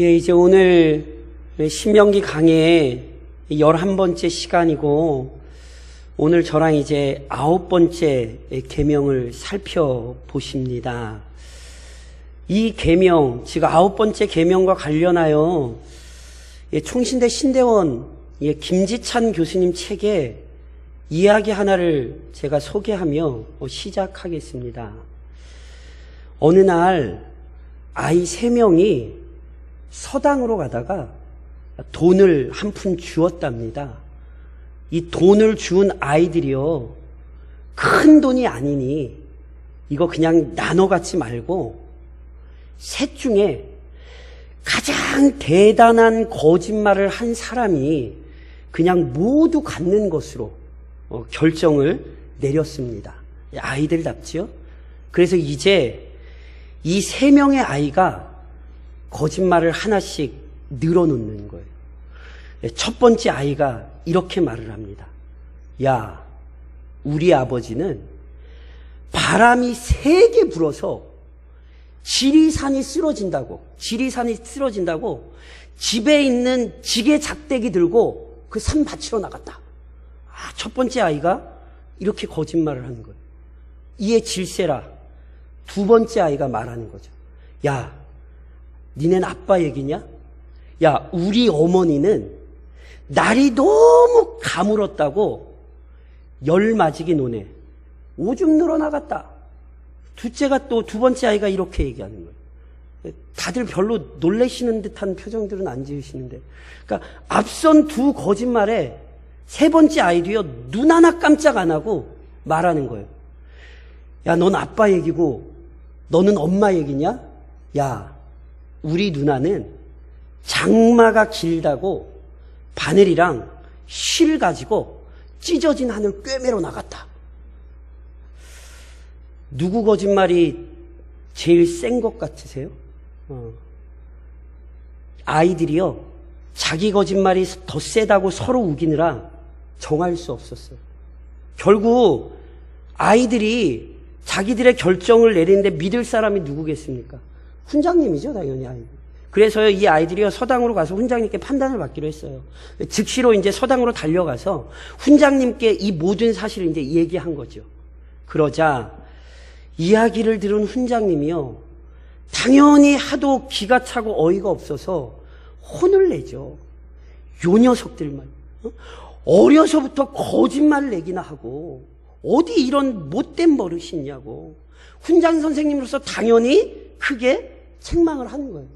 예, 이제 오늘 신명기 강의 11번째 시간이고, 오늘 저랑 이제 9번째 계명을 살펴보십니다. 이 계명, 즉 9번째 계명과 관련하여 총신대 신대원 김지찬 교수님 책에 이야기 하나를 제가 소개하며 시작하겠습니다. 어느 날 아이 3명이 서당으로 가다가 돈을 한 푼 주었답니다. 이 돈을 주운 아이들이요, 큰 돈이 아니니 이거 그냥 나눠 갖지 말고 셋 중에 가장 대단한 거짓말을 한 사람이 그냥 모두 갖는 것으로 결정을 내렸습니다. 아이들답지요? 그래서 이제 이 3명의 아이가 거짓말을 하나씩 늘어놓는 거예요. 첫 번째 아이가 이렇게 말을 합니다. 야, 우리 아버지는 바람이 세게 불어서 지리산이 쓰러진다고 집에 있는 지게 작대기 들고 그 산 받치러 나갔다. 첫 번째 아이가 이렇게 거짓말을 하는 거예요. 이에 질세라 두 번째 아이가 말하는 거죠. 야, 니넨 아빠 얘기냐? 야, 우리 어머니는 날이 너무 가물었다고 열 맞이기 논에 오줌 늘어나갔다. 둘째가 또 두 번째 아이가 이렇게 얘기하는 거예요. 다들 별로 놀라시는 듯한 표정들은 안 지으시는데, 그러니까 앞선 두 거짓말에 세 번째 아이도요, 눈 하나 깜짝 안 하고 말하는 거예요. 야, 넌 아빠 얘기고 너는 엄마 얘기냐? 야, 우리 누나는 장마가 길다고 바늘이랑 실 가지고 찢어진 하늘 꿰매러 나갔다. 누구 거짓말이 제일 센 것 같으세요? 아이들이요, 자기 거짓말이 더 세다고 서로 우기느라 정할 수 없었어요. 결국 아이들이 자기들의 결정을 내리는데 믿을 사람이 누구겠습니까? 훈장님이죠, 당연히 아이들. 그래서 이 아이들이요, 서당으로 가서 훈장님께 판단을 받기로 했어요. 즉시로 이제 서당으로 달려가서 훈장님께 이 모든 사실을 이제 얘기한 거죠. 그러자 이야기를 들은 훈장님이요, 당연히 하도 기가 차고 어이가 없어서 혼을 내죠. 요 녀석들만 어려서부터 거짓말을 내기나 하고 어디 이런 못된 버릇이 있냐고 훈장 선생님으로서 당연히 크게 책망을 하는 거예요.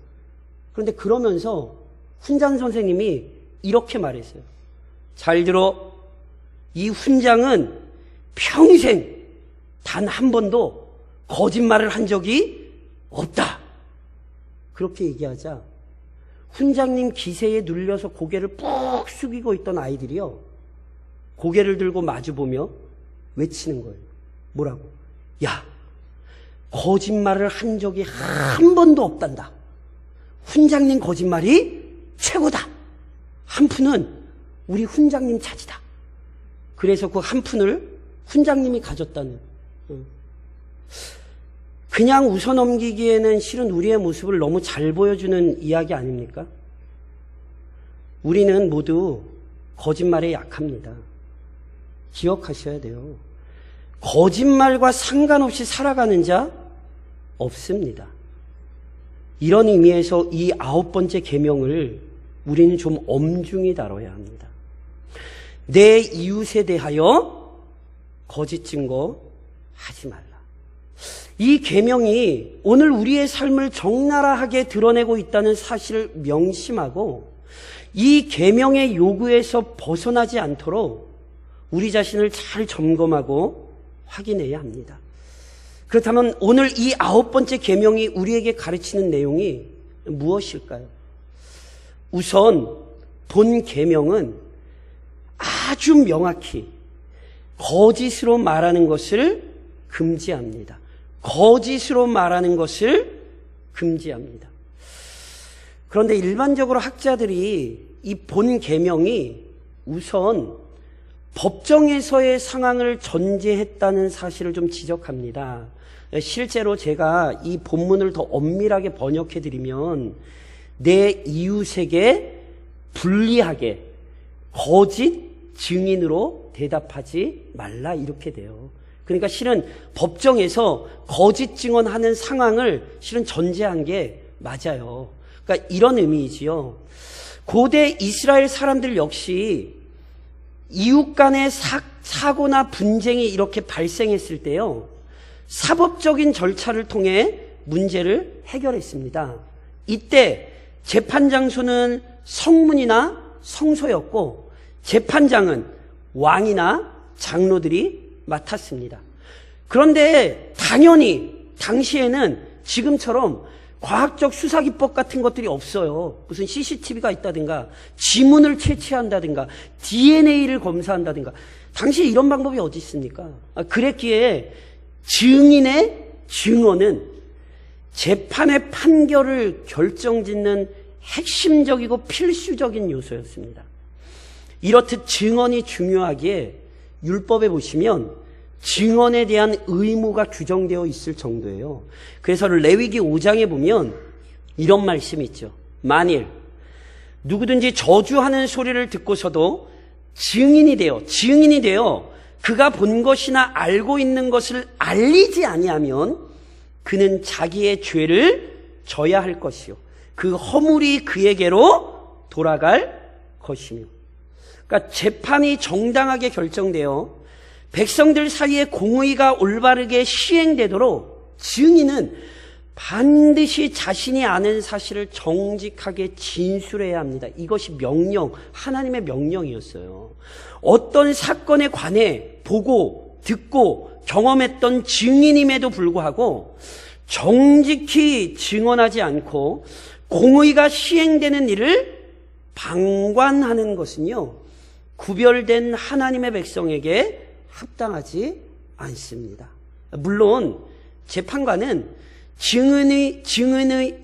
그런데 그러면서 훈장 선생님이 이렇게 말했어요. 잘 들어, 이 훈장은 평생 단 한 번도 거짓말을 한 적이 없다. 그렇게 얘기하자 훈장님 기세에 눌려서 고개를 푹 숙이고 있던 아이들이요, 고개를 들고 마주보며 외치는 거예요. 뭐라고? 야, 거짓말을 한 적이 한 번도 없단다. 훈장님 거짓말이 최고다. 한 푼은 우리 훈장님 차지다. 그래서 그 한 푼을 훈장님이 가졌다는, 그냥 웃어넘기기에는 실은 우리의 모습을 너무 잘 보여주는 이야기 아닙니까? 우리는 모두 거짓말에 약합니다. 기억하셔야 돼요. 거짓말과 상관없이 살아가는 자 없습니다. 이런 의미에서 이 9번째 계명을 우리는 좀 엄중히 다뤄야 합니다. 내 이웃에 대하여 거짓 증거하지 말라. 이 계명이 오늘 우리의 삶을 적나라하게 드러내고 있다는 사실을 명심하고 이 계명의 요구에서 벗어나지 않도록 우리 자신을 잘 점검하고 확인해야 합니다. 그렇다면 오늘 이 9번째 계명이 우리에게 가르치는 내용이 무엇일까요? 우선 본 계명은 아주 명확히 거짓으로 말하는 것을 금지합니다. 거짓으로 말하는 것을 금지합니다. 그런데 일반적으로 학자들이 이 본 계명이 우선 법정에서의 상황을 전제했다는 사실을 좀 지적합니다. 실제로 제가 이 본문을 더 엄밀하게 번역해드리면 내 이웃에게 불리하게 거짓 증인으로 대답하지 말라 이렇게 돼요. 그러니까 실은 법정에서 거짓 증언하는 상황을 실은 전제한 게 맞아요. 그러니까 이런 의미이지요. 고대 이스라엘 사람들 역시 이웃 간의 사고나 분쟁이 이렇게 발생했을 때요, 사법적인 절차를 통해 문제를 해결했습니다. 이때 재판 장소는 성문이나 성소였고 재판장은 왕이나 장로들이 맡았습니다. 그런데 당연히 당시에는 지금처럼 과학적 수사기법 같은 것들이 없어요. 무슨 CCTV가 있다든가 지문을 채취한다든가 DNA를 검사한다든가 당시에 이런 방법이 어디 있습니까? 그랬기에 증인의 증언은 재판의 판결을 결정짓는 핵심적이고 필수적인 요소였습니다. 이렇듯 증언이 중요하기에 율법에 보시면 증언에 대한 의무가 규정되어 있을 정도예요. 그래서 레위기 5장에 보면 이런 말씀이 있죠. 만일 누구든지 저주하는 소리를 듣고서도 증인이 되어 그가 본 것이나 알고 있는 것을 알리지 아니하면 그는 자기의 죄를 져야 할 것이요 그 허물이 그에게로 돌아갈 것이며. 그러니까 재판이 정당하게 결정되어 백성들 사이에 공의가 올바르게 시행되도록 증인은 반드시 자신이 아는 사실을 정직하게 진술해야 합니다. 이것이 명령, 하나님의 명령이었어요. 어떤 사건에 관해 보고 듣고 경험했던 증인임에도 불구하고 정직히 증언하지 않고 공의가 시행되는 일을 방관하는 것은요, 구별된 하나님의 백성에게 합당하지 않습니다. 물론 재판관은 증언의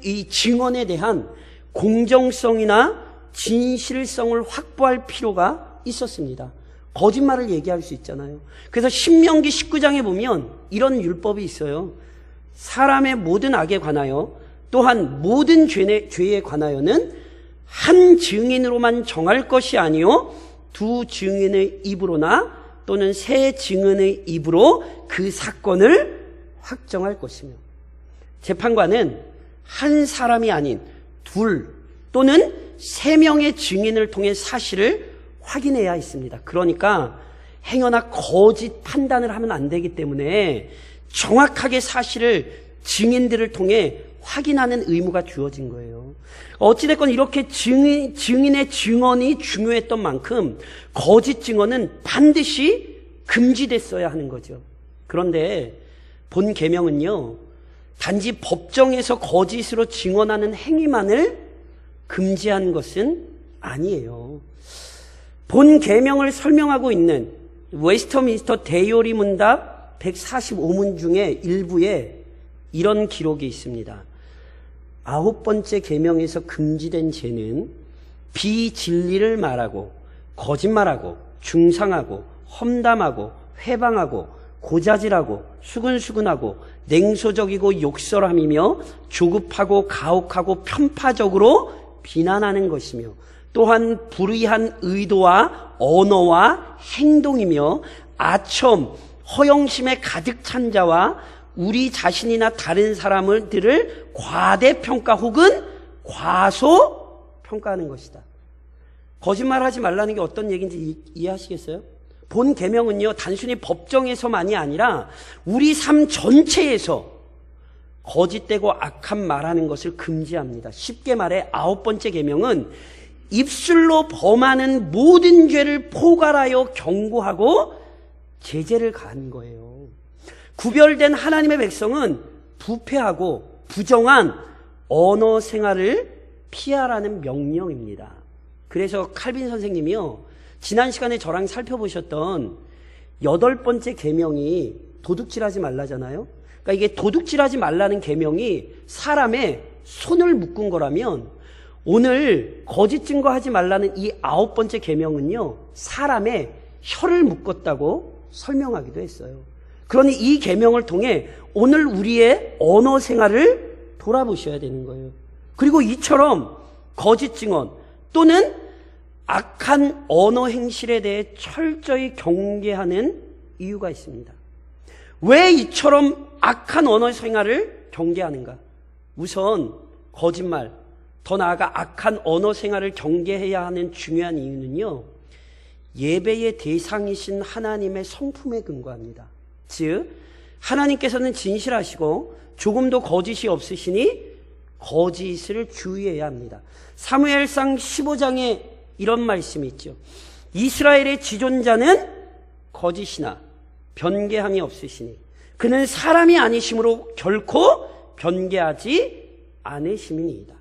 이 증언에 대한 공정성이나 진실성을 확보할 필요가 있었습니다. 거짓말을 얘기할 수 있잖아요. 그래서 신명기 19장에 보면 이런 율법이 있어요. 사람의 모든 악에 관하여 또한 모든 죄에 관하여는 한 증인으로만 정할 것이 아니요 두 증인의 입으로나 또는 세 증인의 입으로 그 사건을 확정할 것이며, 재판관은 한 사람이 아닌 둘 또는 세 명의 증인을 통해 사실을 확인해야 했습니다. 그러니까 행여나 거짓 판단을 하면 안 되기 때문에 정확하게 사실을 증인들을 통해 확인하는 의무가 주어진 거예요. 어찌됐건 이렇게 증인의 증언이 중요했던 만큼 거짓 증언은 반드시 금지됐어야 하는 거죠. 그런데 본 계명은요, 단지 법정에서 거짓으로 증언하는 행위만을 금지한 것은 아니에요. 본 계명을 설명하고 있는 웨스터민스터 대요리 문답 145문 중에 일부에 이런 기록이 있습니다. 9번째 계명에서 금지된 죄는 비진리를 말하고 거짓말하고 중상하고 험담하고 회방하고 고자질하고 수근수근하고 냉소적이고 욕설함이며 조급하고 가혹하고 편파적으로 비난하는 것이며 또한 불의한 의도와 언어와 행동이며 아첨, 허영심에 가득 찬 자와 우리 자신이나 다른 사람들을 과대평가 혹은 과소평가하는 것이다. 거짓말하지 말라는 게 어떤 얘기인지 이해하시겠어요? 본 계명은요, 단순히 법정에서만이 아니라 우리 삶 전체에서 거짓되고 악한 말하는 것을 금지합니다. 쉽게 말해 9번째 계명은 입술로 범하는 모든 죄를 포괄하여 경고하고 제재를 가한 거예요. 구별된 하나님의 백성은 부패하고 부정한 언어 생활을 피하라는 명령입니다. 그래서 칼빈 선생님이요, 지난 시간에 저랑 살펴보셨던 8번째 계명이 도둑질하지 말라잖아요. 그러니까 이게 도둑질하지 말라는 계명이 사람의 손을 묶은 거라면 오늘 거짓 증거하지 말라는 이 9번째 계명은요, 사람의 혀를 묶었다고 설명하기도 했어요. 그러니 이 계명을 통해 오늘 우리의 언어 생활을 돌아보셔야 되는 거예요. 그리고 이처럼 거짓 증언 또는 악한 언어 행실에 대해 철저히 경계하는 이유가 있습니다. 왜 이처럼 악한 언어 생활을 경계하는가? 우선 거짓말, 더 나아가 악한 언어 생활을 경계해야 하는 중요한 이유는요, 예배의 대상이신 하나님의 성품에 근거합니다. 즉 하나님께서는 진실하시고 조금도 거짓이 없으시니 거짓을 주의해야 합니다. 사무엘상 15장에 이런 말씀이 있죠. 이스라엘의 지존자는 거짓이나 변개함이 없으시니 그는 사람이 아니심으로 결코 변개하지 않으심이니이다.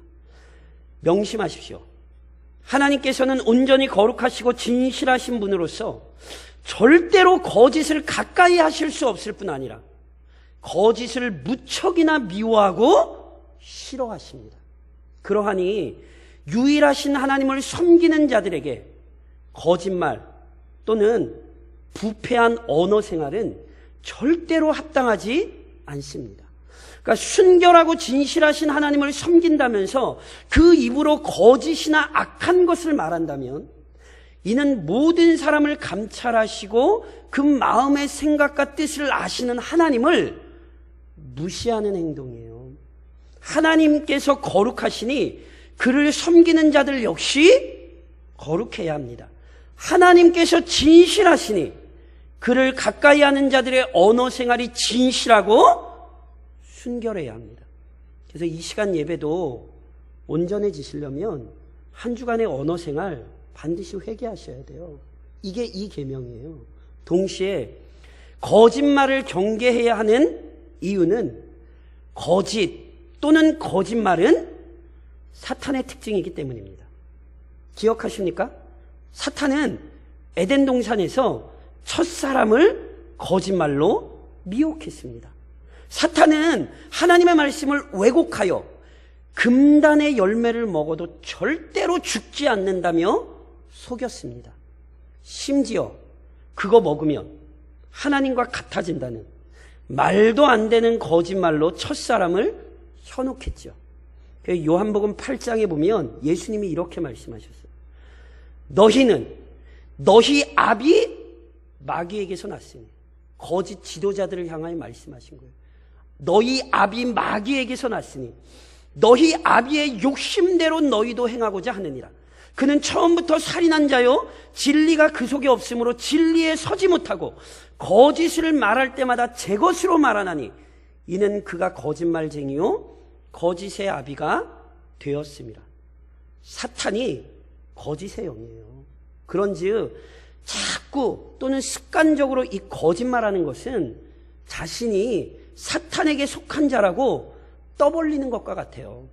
명심하십시오. 하나님께서는 온전히 거룩하시고 진실하신 분으로서 절대로 거짓을 가까이 하실 수 없을 뿐 아니라 거짓을 무척이나 미워하고 싫어하십니다. 그러하니 유일하신 하나님을 섬기는 자들에게 거짓말 또는 부패한 언어 생활은 절대로 합당하지 않습니다. 그러니까 순결하고 진실하신 하나님을 섬긴다면서 그 입으로 거짓이나 악한 것을 말한다면 이는 모든 사람을 감찰하시고 그 마음의 생각과 뜻을 아시는 하나님을 무시하는 행동이에요. 하나님께서 거룩하시니 그를 섬기는 자들 역시 거룩해야 합니다. 하나님께서 진실하시니 그를 가까이 하는 자들의 언어 생활이 진실하고 순결해야 합니다. 그래서 이 시간 예배도 온전해지시려면 한 주간의 언어 생활 반드시 회개하셔야 돼요. 이게 이 계명이에요. 동시에 거짓말을 경계해야 하는 이유는 거짓 또는 거짓말은 사탄의 특징이기 때문입니다. 기억하십니까? 사탄은 에덴 동산에서 첫사람을 거짓말로 미혹했습니다. 사탄은 하나님의 말씀을 왜곡하여 금단의 열매를 먹어도 절대로 죽지 않는다며 속였습니다. 심지어 그거 먹으면 하나님과 같아진다는 말도 안 되는 거짓말로 첫사람을 현혹했죠. 요한복음 8장에 보면 예수님이 이렇게 말씀하셨어요. 너희는 너희 아비 마귀에게서 났으니, 거짓 지도자들을 향하여 말씀하신 거예요. 너희 아비 마귀에게서 났으니 너희 아비의 욕심대로 너희도 행하고자 하느니라. 그는 처음부터 살인한 자요 진리가 그 속에 없으므로 진리에 서지 못하고 거짓을 말할 때마다 제 것으로 말하나니 이는 그가 거짓말쟁이요 거짓의 아비가 되었습니다. 사탄이 거짓의 영이에요. 그런즉 자꾸 또는 습관적으로 이 거짓말하는 것은 자신이 사탄에게 속한 자라고 떠벌리는 것과 같아요.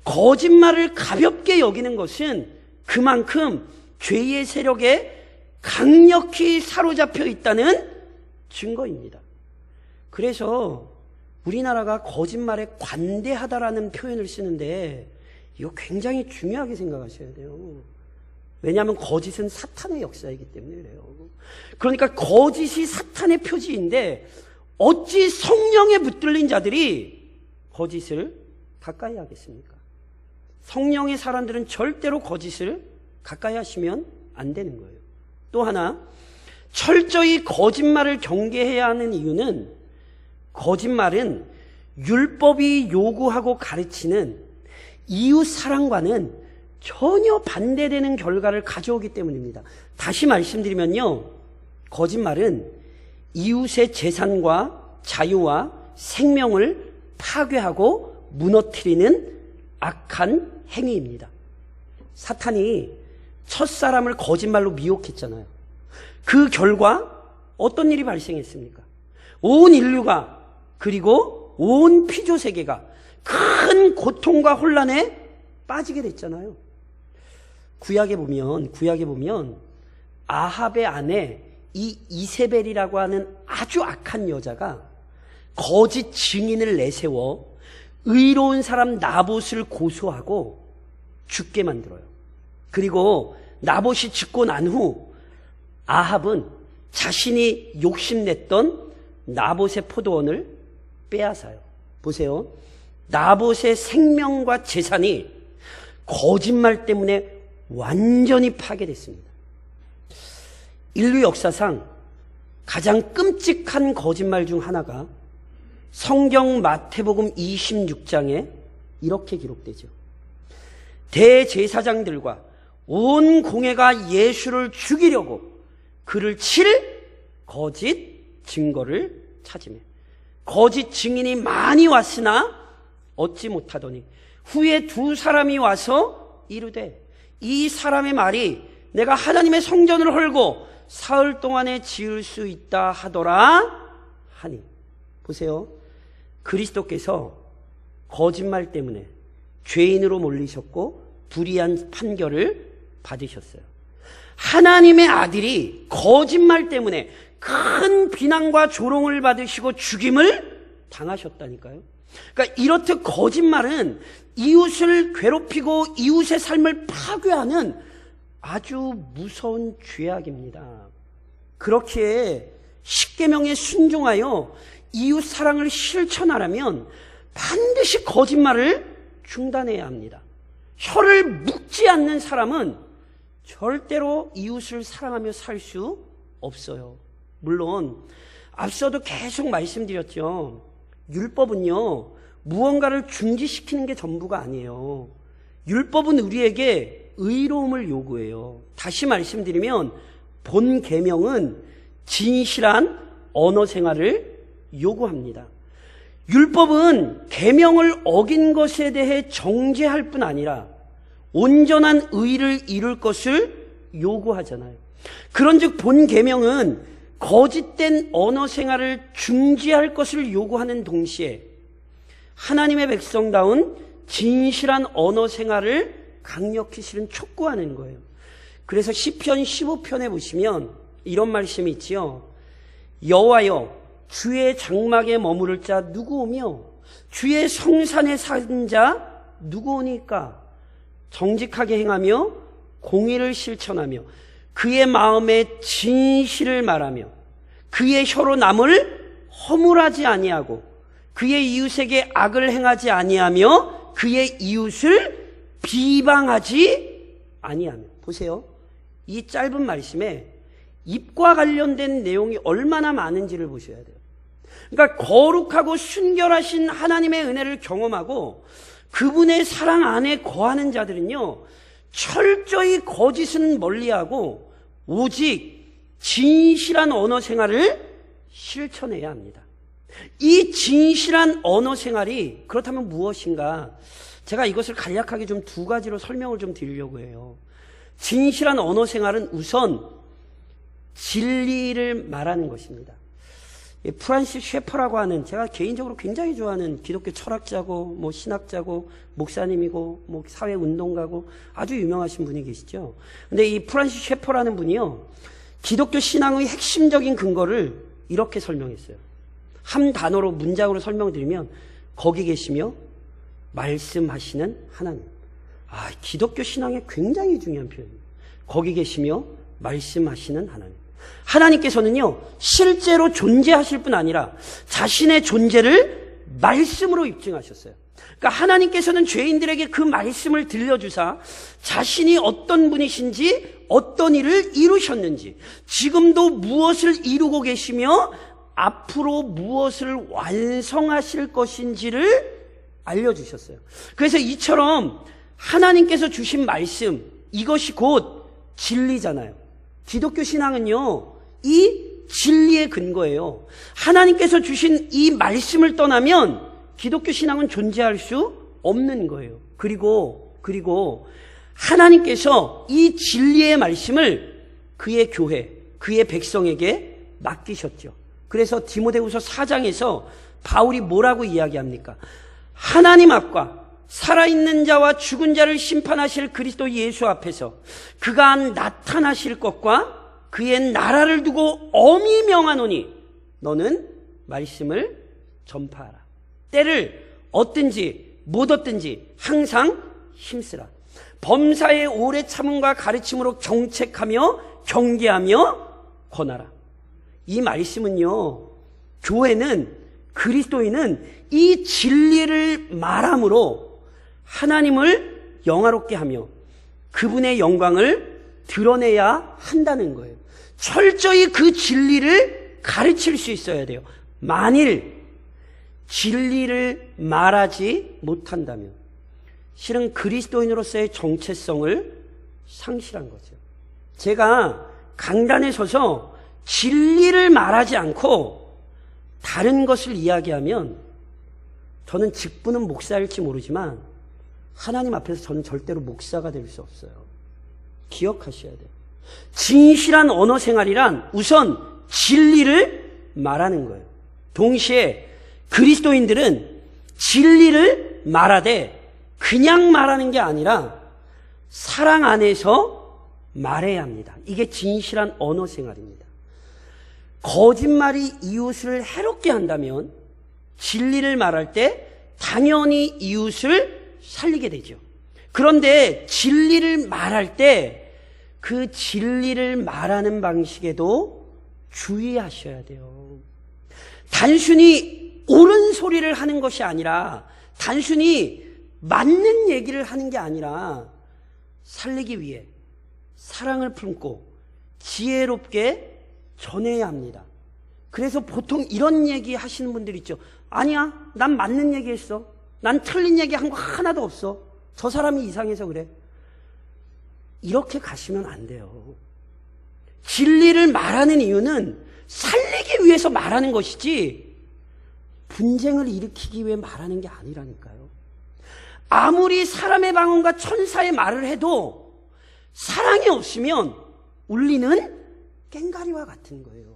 거짓말을 가볍게 여기는 것은 그만큼 죄의 세력에 강력히 사로잡혀 있다는 증거입니다. 그래서 우리나라가 거짓말에 관대하다라는 표현을 쓰는데 이거 굉장히 중요하게 생각하셔야 돼요. 왜냐하면 거짓은 사탄의 역사이기 때문에 그래요. 그러니까 거짓이 사탄의 표지인데 어찌 성령에 붙들린 자들이 거짓을 가까이 하겠습니까? 성령의 사람들은 절대로 거짓을 가까이 하시면 안 되는 거예요. 또 하나, 철저히 거짓말을 경계해야 하는 이유는 거짓말은 율법이 요구하고 가르치는 이웃 사랑과는 전혀 반대되는 결과를 가져오기 때문입니다. 다시 말씀드리면요, 거짓말은 이웃의 재산과 자유와 생명을 파괴하고 무너뜨리는 악한 행위입니다. 사탄이 첫사람을 거짓말로 미혹했잖아요. 그 결과 어떤 일이 발생했습니까? 온 인류가 그리고 온 피조 세계가 큰 고통과 혼란에 빠지게 됐잖아요. 구약에 보면 아합의 아내 이 이세벨이라고 하는 아주 악한 여자가 거짓 증인을 내세워 의로운 사람 나봇을 고소하고 죽게 만들어요. 그리고 나봇이 죽고 난 후 아합은 자신이 욕심냈던 나봇의 포도원을 빼앗아요. 보세요. 나봇의 생명과 재산이 거짓말 때문에 완전히 파괴됐습니다. 인류 역사상 가장 끔찍한 거짓말 중 하나가 성경 마태복음 26장에 이렇게 기록되죠. 대제사장들과 온 공회가 예수를 죽이려고 그를 칠 거짓 증거를 찾으며 거짓 증인이 많이 왔으나 얻지 못하더니 후에 두 사람이 와서 이르되 이 사람의 말이 내가 하나님의 성전을 헐고 사흘 동안에 지을 수 있다 하더라 하니. 보세요. 그리스도께서 거짓말 때문에 죄인으로 몰리셨고 불의한 판결을 받으셨어요. 하나님의 아들이 거짓말 때문에 큰 비난과 조롱을 받으시고 죽임을 당하셨다니까요. 그러니까 이렇듯 거짓말은 이웃을 괴롭히고 이웃의 삶을 파괴하는 아주 무서운 죄악입니다. 그렇기에 십계명에 순종하여 이웃 사랑을 실천하려면 반드시 거짓말을 중단해야 합니다. 혀를 묶지 않는 사람은 절대로 이웃을 사랑하며 살 수 없어요. 물론 앞서도 계속 말씀드렸죠. 율법은요, 무언가를 중지시키는 게 전부가 아니에요. 율법은 우리에게 의로움을 요구해요. 다시 말씀드리면 본 계명은 진실한 언어 생활을 요구합니다. 율법은 계명을 어긴 것에 대해 정죄할 뿐 아니라 온전한 의를 이룰 것을 요구하잖아요. 그런즉 본 계명은 거짓된 언어 생활을 중지할 것을 요구하는 동시에 하나님의 백성다운 진실한 언어 생활을 강력히 실은 촉구하는 거예요. 그래서 시편 15편에 보시면 이런 말씀이 있지요. 여호와여, 주의 장막에 머무를 자 누구오며 주의 성산에 산 자 누구오니까? 정직하게 행하며 공의를 실천하며 그의 마음에 진실을 말하며 그의 혀로 남을 허물하지 아니하고 그의 이웃에게 악을 행하지 아니하며 그의 이웃을 비방하지 아니하며. 보세요. 이 짧은 말씀에 입과 관련된 내용이 얼마나 많은지를 보셔야 돼요. 그러니까 거룩하고 순결하신 하나님의 은혜를 경험하고 그분의 사랑 안에 거하는 자들은요, 철저히 거짓은 멀리하고 오직 진실한 언어 생활을 실천해야 합니다. 이 진실한 언어 생활이 그렇다면 무엇인가? 제가 이것을 간략하게 좀 두 가지로 설명을 좀 드리려고 해요. 진실한 언어 생활은 우선 진리를 말하는 것입니다. 프란시스 셰퍼라고 하는, 제가 개인적으로 굉장히 좋아하는 기독교 철학자고 신학자고 목사님이고 사회운동가고 아주 유명하신 분이 계시죠. 근데 이 프란시스 셰퍼라는 분이요, 기독교 신앙의 핵심적인 근거를 이렇게 설명했어요. 한 단어로 문장으로 설명드리면 거기 계시며 말씀하시는 하나님. 기독교 신앙에 굉장히 중요한 표현입니다. 거기 계시며 말씀하시는 하나님. 하나님께서는요, 실제로 존재하실 뿐 아니라 자신의 존재를 말씀으로 입증하셨어요. 그러니까 하나님께서는 죄인들에게 그 말씀을 들려주사 자신이 어떤 분이신지, 어떤 일을 이루셨는지, 지금도 무엇을 이루고 계시며 앞으로 무엇을 완성하실 것인지를 알려주셨어요. 그래서 이처럼 하나님께서 주신 말씀, 이것이 곧 진리잖아요. 기독교 신앙은요, 이 진리의 근거예요. 하나님께서 주신 이 말씀을 떠나면 기독교 신앙은 존재할 수 없는 거예요. 그리고 하나님께서 이 진리의 말씀을 그의 교회, 그의 백성에게 맡기셨죠. 그래서 디모데후서 4장에서 바울이 뭐라고 이야기합니까? 하나님 앞과 살아있는 자와 죽은 자를 심판하실 그리스도 예수 앞에서 그가 나타나실 것과 그의 나라를 두고 엄히 명하노니 너는 말씀을 전파하라. 때를 얻든지 못 얻든지 항상 힘쓰라. 범사의 오래 참음과 가르침으로 정책하며 경계하며 권하라. 이 말씀은요, 교회는, 그리스도인은 이 진리를 말함으로 하나님을 영화롭게 하며 그분의 영광을 드러내야 한다는 거예요. 철저히 그 진리를 가르칠 수 있어야 돼요. 만일 진리를 말하지 못한다면 실은 그리스도인으로서의 정체성을 상실한 거죠. 제가 강단에 서서 진리를 말하지 않고 다른 것을 이야기하면 저는 직분은 목사일지 모르지만 하나님 앞에서 저는 절대로 목사가 될 수 없어요. 기억하셔야 돼요. 진실한 언어 생활이란 우선 진리를 말하는 거예요. 동시에 그리스도인들은 진리를 말하되 그냥 말하는 게 아니라 사랑 안에서 말해야 합니다. 이게 진실한 언어 생활입니다. 거짓말이 이웃을 해롭게 한다면 진리를 말할 때 당연히 이웃을 살리게 되죠. 그런데 진리를 말할 때 그 진리를 말하는 방식에도 주의하셔야 돼요. 단순히 옳은 소리를 하는 것이 아니라 단순히 맞는 얘기를 하는 게 아니라 살리기 위해 사랑을 품고 지혜롭게 전해야 합니다. 그래서 보통 이런 얘기 하시는 분들 있죠. 아니야, 난 맞는 얘기 했어. 난 틀린 얘기 한 거 하나도 없어. 저 사람이 이상해서 그래. 이렇게 가시면 안 돼요. 진리를 말하는 이유는 살리기 위해서 말하는 것이지 분쟁을 일으키기 위해 말하는 게 아니라니까요. 아무리 사람의 방언과 천사의 말을 해도 사랑이 없으면 울리는 꽹과리와 같은 거예요.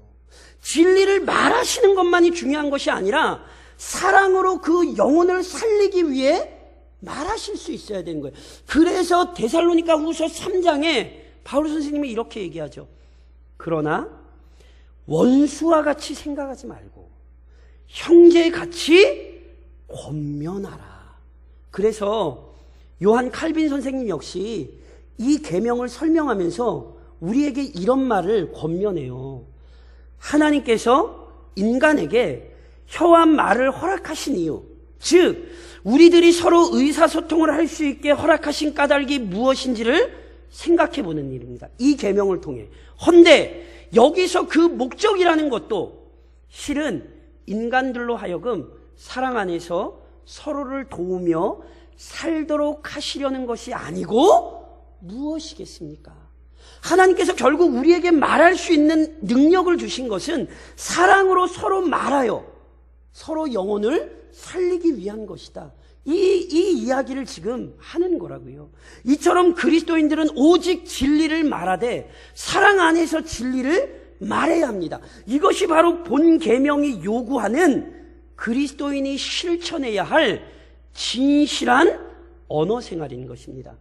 진리를 말하시는 것만이 중요한 것이 아니라 사랑으로 그 영혼을 살리기 위해 말하실 수 있어야 되는 거예요. 그래서 데살로니가 후서 3장에 바울 선생님이 이렇게 얘기하죠. 그러나 원수와 같이 생각하지 말고 형제같이 권면하라. 그래서 요한 칼빈 선생님 역시 이 계명을 설명하면서 우리에게 이런 말을 권면해요. 하나님께서 인간에게 혀와 말을 허락하신 이유, 즉 우리들이 서로 의사소통을 할 수 있게 허락하신 까닭이 무엇인지를 생각해 보는 일입니다. 이 계명을 통해. 헌데 여기서 그 목적이라는 것도 실은 인간들로 하여금 사랑 안에서 서로를 도우며 살도록 하시려는 것이 아니고 무엇이겠습니까? 하나님께서 결국 우리에게 말할 수 있는 능력을 주신 것은 사랑으로 서로 말하여 서로 영혼을 살리기 위한 것이다. 이 이야기를 지금 하는 거라고요. 이처럼 그리스도인들은 오직 진리를 말하되 사랑 안에서 진리를 말해야 합니다. 이것이 바로 본 계명이 요구하는 그리스도인이 실천해야 할 진실한 언어 생활인 것입니다.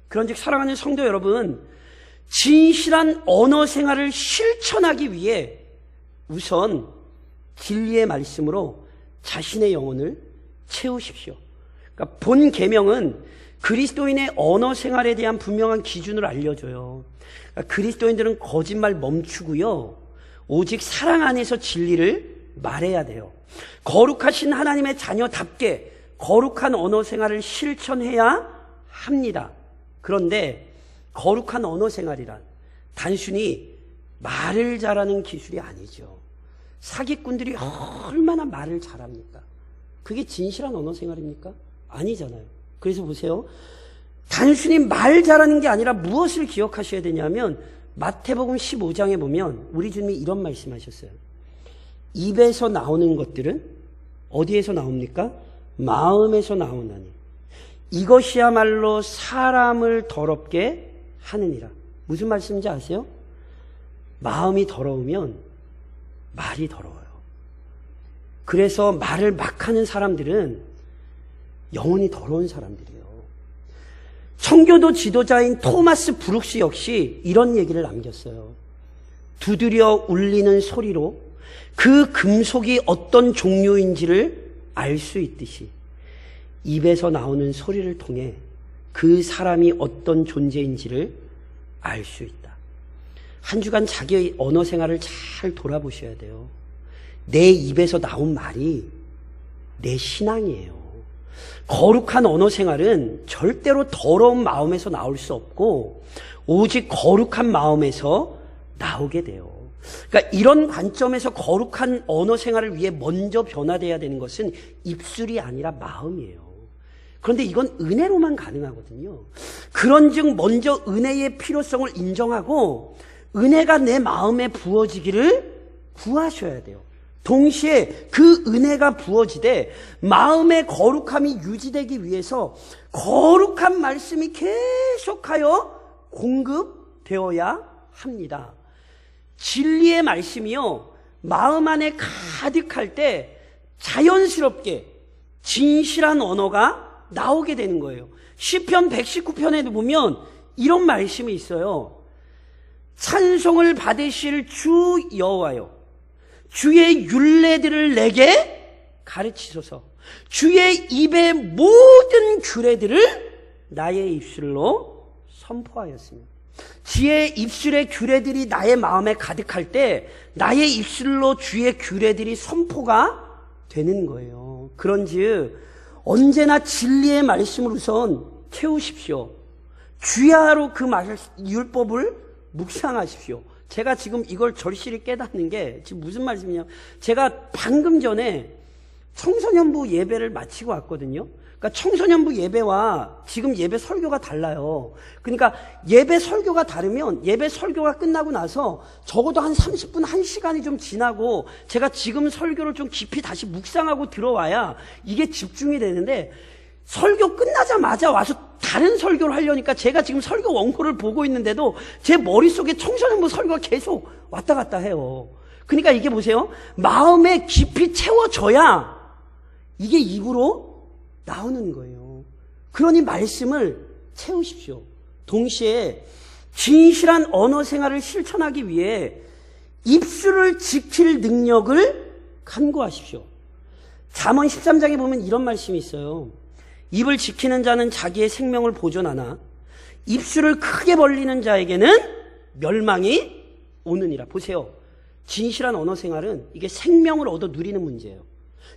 그런즉 사랑하는 성도 여러분, 진실한 언어 생활을 실천하기 위해 우선 진리의 말씀으로 자신의 영혼을 채우십시오. 그러니까 본 계명은 그리스도인의 언어 생활에 대한 분명한 기준을 알려줘요. 그러니까 그리스도인들은 거짓말 멈추고요. 오직 사랑 안에서 진리를 말해야 돼요. 거룩하신 하나님의 자녀답게 거룩한 언어 생활을 실천해야 합니다. 그런데 거룩한 언어 생활이란 단순히 말을 잘하는 기술이 아니죠. 사기꾼들이 얼마나 말을 잘합니까? 그게 진실한 언어 생활입니까? 아니잖아요. 그래서 보세요. 단순히 말 잘하는 게 아니라 무엇을 기억하셔야 되냐면 마태복음 15장에 보면 우리 주님이 이런 말씀하셨어요. 입에서 나오는 것들은 어디에서 나옵니까? 마음에서 나오나니 이것이야말로 사람을 더럽게 하느니라. 무슨 말씀인지 아세요? 마음이 더러우면 말이 더러워요. 그래서 말을 막 하는 사람들은 영혼이 더러운 사람들이에요. 청교도 지도자인 토마스 브룩스 역시 이런 얘기를 남겼어요. 두드려 울리는 소리로 그 금속이 어떤 종류인지를 알 수 있듯이 입에서 나오는 소리를 통해 그 사람이 어떤 존재인지를 알 수 있다. 한 주간 자기의 언어 생활을 잘 돌아보셔야 돼요. 내 입에서 나온 말이 내 신앙이에요. 거룩한 언어 생활은 절대로 더러운 마음에서 나올 수 없고 오직 거룩한 마음에서 나오게 돼요. 그러니까 이런 관점에서 거룩한 언어 생활을 위해 먼저 변화돼야 되는 것은 입술이 아니라 마음이에요. 그런데 이건 은혜로만 가능하거든요. 그런즉 먼저 은혜의 필요성을 인정하고 은혜가 내 마음에 부어지기를 구하셔야 돼요. 동시에 그 은혜가 부어지되 마음의 거룩함이 유지되기 위해서 거룩한 말씀이 계속하여 공급되어야 합니다. 진리의 말씀이요, 마음 안에 가득할 때 자연스럽게 진실한 언어가 나오게 되는 거예요. 시편 119편에도 보면 이런 말씀이 있어요. 찬송을 받으실 주 여호와여, 주의 율례들을 내게 가르치소서. 주의 입의 모든 규례들을 나의 입술로 선포하였으며, 주의 입술의 규례들이 나의 마음에 가득할 때 나의 입술로 주의 규례들이 선포가 되는 거예요. 그런즉 언제나 진리의 말씀을 우선 채우십시오. 주야로 그 율법을 묵상하십시오. 제가 지금 이걸 절실히 깨닫는 게 지금 무슨 말씀이냐, 제가 방금 전에 청소년부 예배를 마치고 왔거든요. 그러니까 청소년부 예배와 지금 예배 설교가 달라요. 그러니까 예배 설교가 다르면 예배 설교가 끝나고 나서 적어도 한 30분, 1시간이 좀 지나고 제가 지금 설교를 좀 깊이 다시 묵상하고 들어와야 이게 집중이 되는데, 설교 끝나자마자 와서 다른 설교를 하려니까 제가 지금 설교 원고를 보고 있는데도 제 머릿속에 청소년부 설교가 계속 왔다 갔다 해요. 그러니까 이게 보세요. 마음에 깊이 채워져야 이게 입으로 나오는 거예요. 그러니 말씀을 채우십시오. 동시에 진실한 언어 생활을 실천하기 위해 입술을 지킬 능력을 간구하십시오. 잠언 13장에 보면 이런 말씀이 있어요. 입을 지키는 자는 자기의 생명을 보존하나 입술을 크게 벌리는 자에게는 멸망이 오느니라. 보세요. 진실한 언어 생활은 이게 생명을 얻어 누리는 문제예요.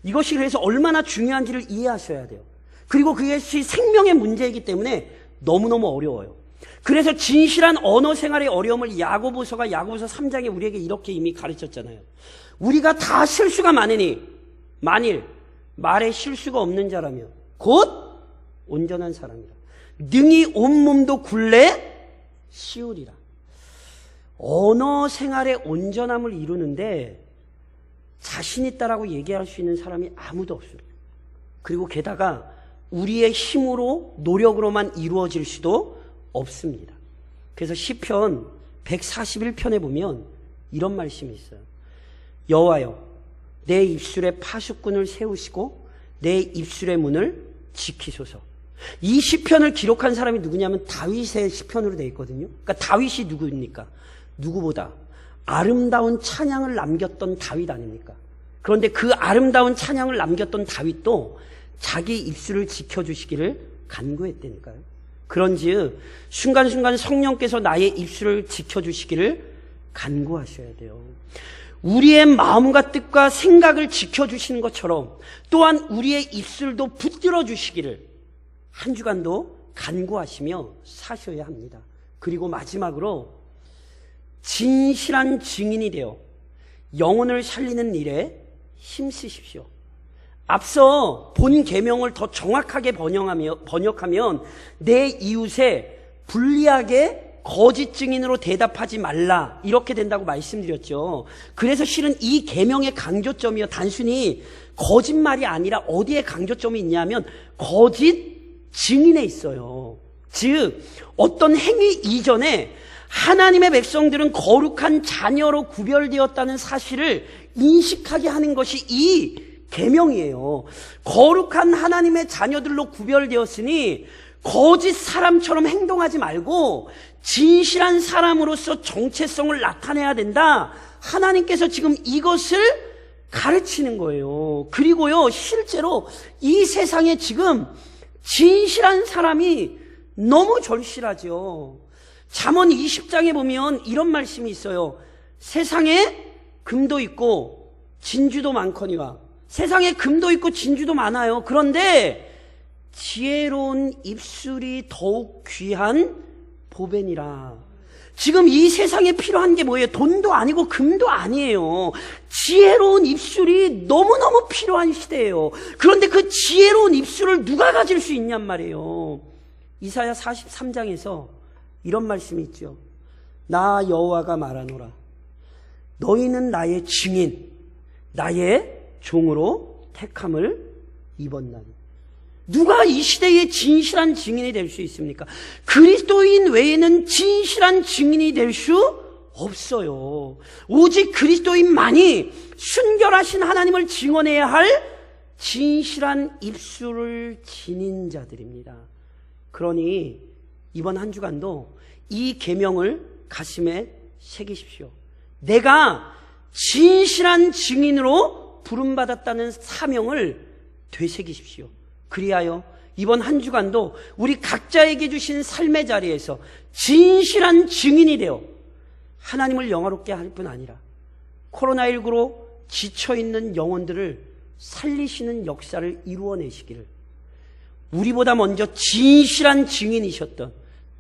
이것이 그래서 얼마나 중요한지를 이해하셔야 돼요. 그리고 그것이 생명의 문제이기 때문에 너무너무 어려워요. 그래서 진실한 언어 생활의 어려움을 야고보서 3장에 우리에게 이렇게 이미 가르쳤잖아요. 우리가 다 실수가 많으니 만일 말에 실수가 없는 자라면 곧 온전한 사람이라. 능히 온몸도 굴레 씌우리라. 언어 생활의 온전함을 이루는데 자신 있다라고 얘기할 수 있는 사람이 아무도 없어요. 그리고 게다가 우리의 힘으로 노력으로만 이루어질 수도 없습니다. 그래서 시편 141편에 보면 이런 말씀이 있어요. 여호와여, 내 입술에 파수꾼을 세우시고 내 입술의 문을 지키소서. 이 시편을 기록한 사람이 누구냐면 다윗의 시편으로 되어 있거든요. 그러니까 다윗이 누구입니까? 누구보다 아름다운 찬양을 남겼던 다윗 아닙니까? 그런데 그 아름다운 찬양을 남겼던 다윗도 자기 입술을 지켜주시기를 간구했다니까요. 그런즉 순간순간 성령께서 나의 입술을 지켜주시기를 간구하셔야 돼요. 우리의 마음과 뜻과 생각을 지켜주시는 것처럼 또한 우리의 입술도 붙들어 주시기를 한 주간도 간구하시며 사셔야 합니다. 그리고 마지막으로 진실한 증인이 되어 영혼을 살리는 일에 힘쓰십시오. 앞서 본 계명을 더 정확하게 번역하면 내 이웃에 불리하게 거짓 증인으로 대답하지 말라, 이렇게 된다고 말씀드렸죠. 그래서 실은 이 계명의 강조점이요, 단순히 거짓말이 아니라 어디에 강조점이 있냐면 거짓 증인에 있어요. 즉 어떤 행위 이전에 하나님의 백성들은 거룩한 자녀로 구별되었다는 사실을 인식하게 하는 것이 이 계명이에요. 거룩한 하나님의 자녀들로 구별되었으니 거짓 사람처럼 행동하지 말고 진실한 사람으로서 정체성을 나타내야 된다. 하나님께서 지금 이것을 가르치는 거예요. 그리고요, 실제로 이 세상에 지금 진실한 사람이 너무 절실하죠. 잠언 20장에 보면 이런 말씀이 있어요. 세상에 금도 있고 진주도 많거니와. 세상에 금도 있고 진주도 많아요. 그런데 지혜로운 입술이 더욱 귀한 보배니라. 지금 이 세상에 필요한 게 뭐예요? 돈도 아니고 금도 아니에요. 지혜로운 입술이 너무너무 필요한 시대예요. 그런데 그 지혜로운 입술을 누가 가질 수 있냔 말이에요. 이사야 43장에서 이런 말씀이 있죠. 나 여호와가 말하노라. 너희는 나의 증인, 나의 종으로 택함을 입었나니. 누가 이 시대의 진실한 증인이 될 수 있습니까? 그리스도인 외에는 진실한 증인이 될 수 없어요. 오직 그리스도인만이 순결하신 하나님을 증언해야 할 진실한 입술을 지닌 자들입니다. 그러니 이번 한 주간도 이 계명을 가슴에 새기십시오. 내가 진실한 증인으로 부름받았다는 사명을 되새기십시오. 그리하여 이번 한 주간도 우리 각자에게 주신 삶의 자리에서 진실한 증인이 되어 하나님을 영화롭게 할 뿐 아니라 코로나19로 지쳐있는 영혼들을 살리시는 역사를 이루어내시기를 우리보다 먼저 진실한 증인이셨던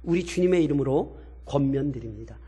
우리 주님의 이름으로 권면드립니다.